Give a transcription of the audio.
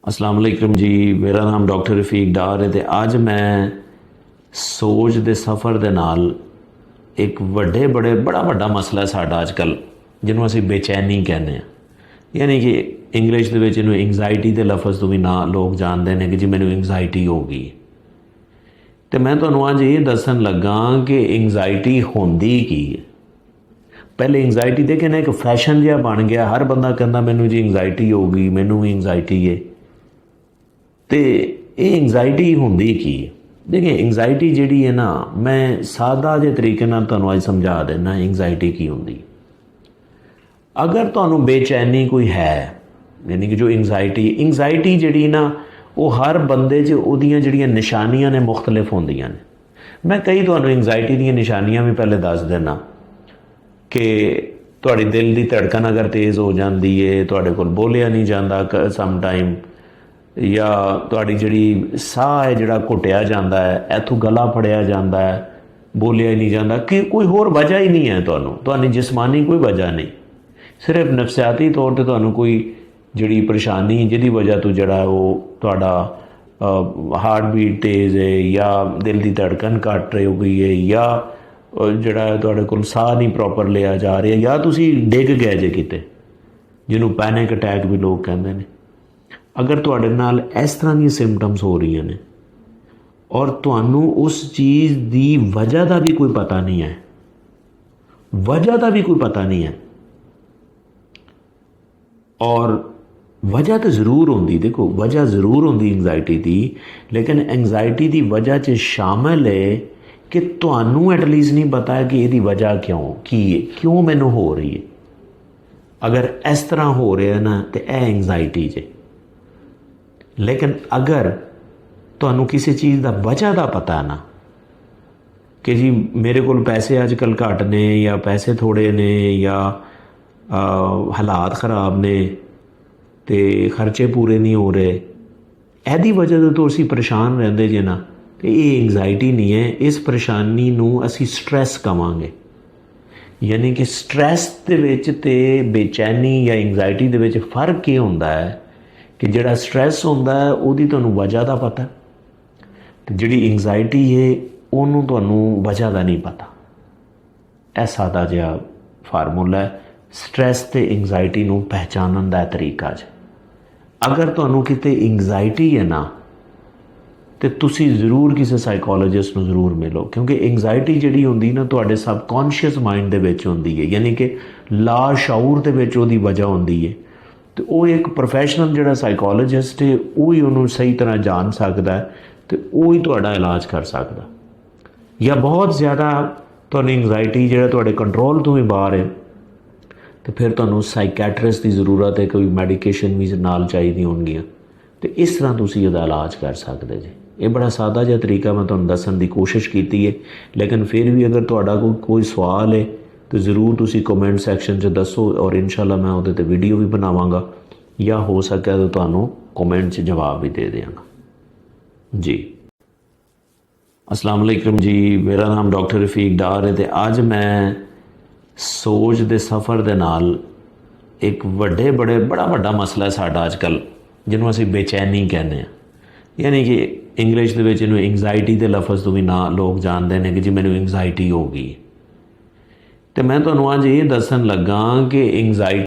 अस्सलाम वालेकुम जी। मेरा नाम डॉक्टर रफीक डार है। तो अज मैं सोच के सफ़र के नाल एक बड़ा वड्डा मसला है साडा अजकल, जिन्होंने असीं बेचैनी कहने हैं। यानी कि इंग्लिश के इन्हूं एंगजाइटी के लफज तो भी ना लोग जानते हैं कि जी मैनूं एंगजाइटी हो गई। तो मैं तुहानूं अज ये दसन लगा कि एंगजाइटी होंदी की है। पहले एंगजाइटी देखे ना एक फैशन जिहा बन गया, हर बंदा कहता मैनूं जी एंगजाइटी हो गई, मैनूं भी एंगजाइटी है। तो ये एंगजाइटी होंदी की है? देखिए एंगजाइटी जिहड़ी है ना, मैं सादा जे तरीके नाल तुहानूं अज समझा देना एंगजाइटी की होंदी। अगर तुहानूं बेचैनी कोई है, यानी कि जो एंगजाइटी जिहड़ी ना वो हर बंदे च उहदियां जिहड़ियां निशानियां ने मुख्तलिफ होंदियां ने। मैं कई तुहानूं एंगजाइटी दीयां निशानियां भी पहले दस देना कि तुहाडी दिल की धड़कन अगर तेज़ हो जाती है, तुहाडे कोल बोलिया नहीं जाता सम टाइम, या तुहाडी जिहड़ी साह है जिहड़ा घुटिया जाता है, इत्थों गला फड़िया जाता है, बोलिया ही नहीं जाता कि कोई होर वजह ही नहीं है, तुहानूं जिसमानी कोई वजह नहीं, सिर्फ नफसियाती तौर पर तुहानूं कोई जिहड़ी परेशानी जिहदी वजह तो जिहड़ा वो तुहाडा हार्ट बीट तेज़ है, या दिल की धड़कन घट हो गई है, या जिहड़ा तुहाडे कोल साह नहीं प्रॉपर लिया जा रहा, या तुसीं डिग गए जे किते, जिन्हों पैनिक अटैक भी लोग कहते हैं। अगर तुहाडे नाल इस तरह दी सिम्पटम्स हो रही ने और तुहानूं उस चीज़ की वजह का भी कोई पता नहीं है, और वजह तो जरूर होंदी, देखो वजह जरूर होंदी एंगजाइटी की, लेकिन एंगजाइटी की वजह च शामिल है कि तुहानूं एटलीस्ट नहीं पता है कि इसकी वजह क्यों मैनूं हो रही है। अगर इस तरह हो रहा है ना तो यह एंगजाइटी जे। लेकिन अगर तुहानूं किसी चीज़ का वजह का पता ना कि जी मेरे को पैसे अजकल घट ने, या पैसे थोड़े ने, या हालात खराब ने, तो खर्चे पूरे नहीं हो रहे, यदी वजह तो असीं परेशान रहंदे जे ना, तो ये एंगजाइटी नहीं है। इस परेशानी नूं असीं स्ट्रैस कवांगे। यानी कि स्ट्रैस दे विच ते बेचैनी या एंगजाइटी दे विच फर्क ये होंदा है कि जिहड़ा स्ट्रैस होंदा है उहदी तुहानूं वजह दा पता, ते जिहड़ी एंगजाइटी है उहनूं तुहानूं वजह दा नहीं पता। यह सादा जिहा फार्मूला है स्ट्रैस ते एंगजाइटी नूं पहचानण दा तरीका ज। अगर तुहानूं किते एंगजाइटी है ना तो तुसी जरूर किसी साइकोलॉजिस्ट नूं जरूर मिलो, क्योंकि एंगजाइटी जिहड़ी होंदी ना तुहाडे सबकॉन्शियस माइंड दे विच होंदी है, यानी कि लाशऊर दे विच उहदी वजह होंदी है। तो वो एक प्रोफैशनल जिहड़ा साइकोलॉजिस्ट है वो ही उन्होंने सही तरह जान सकता है, तो वो ही तुहाडा इलाज कर सकता। या बहुत ज़्यादा तुहानूं एंगजाइटी जिहड़ा तुहाडे कंट्रोल तो भी बाहर है, तो फिर तुहानूं साइकैट्रिस्ट की जरूरत है, कोई मैडिकेशन भी नाल चाहिदी होणगियां, तो इस तरह तुसीं इहदा इलाज कर सकते जे। ये बड़ा सादा जिहा तरीका मैं तुहानूं दस्सण की कोशिश की है, लेकिन फिर भी अगर तुहाडा कोई सवाल है तो ज़रूर तुसी कमेंट सैक्शन च दसो, और इंशाल्लाह मैं उहदे ते वीडियो भी बनावांगा, या हो सके तो तुहानूं कमेंट च जवाब भी दे देंगा जी। अस्सलाम वालेकुम जी। मेरा नाम डॉक्टर रफीक डार है। तो अज मैं सोच के सफ़र के नाल एक बड़ा वड्डा मसला है साडा अजकल, जिन्होंने असीं बेचैनी कहने हैं। यानी कि इंग्लिश के इन्हूं एंगजाइटी के लफज तो भी ना लोग जानते हैं कि जी मैनूं एंगजाइटी हो गई। तो मैं तुहानूं अज ये दस्सण लगा कि एंगजाइटी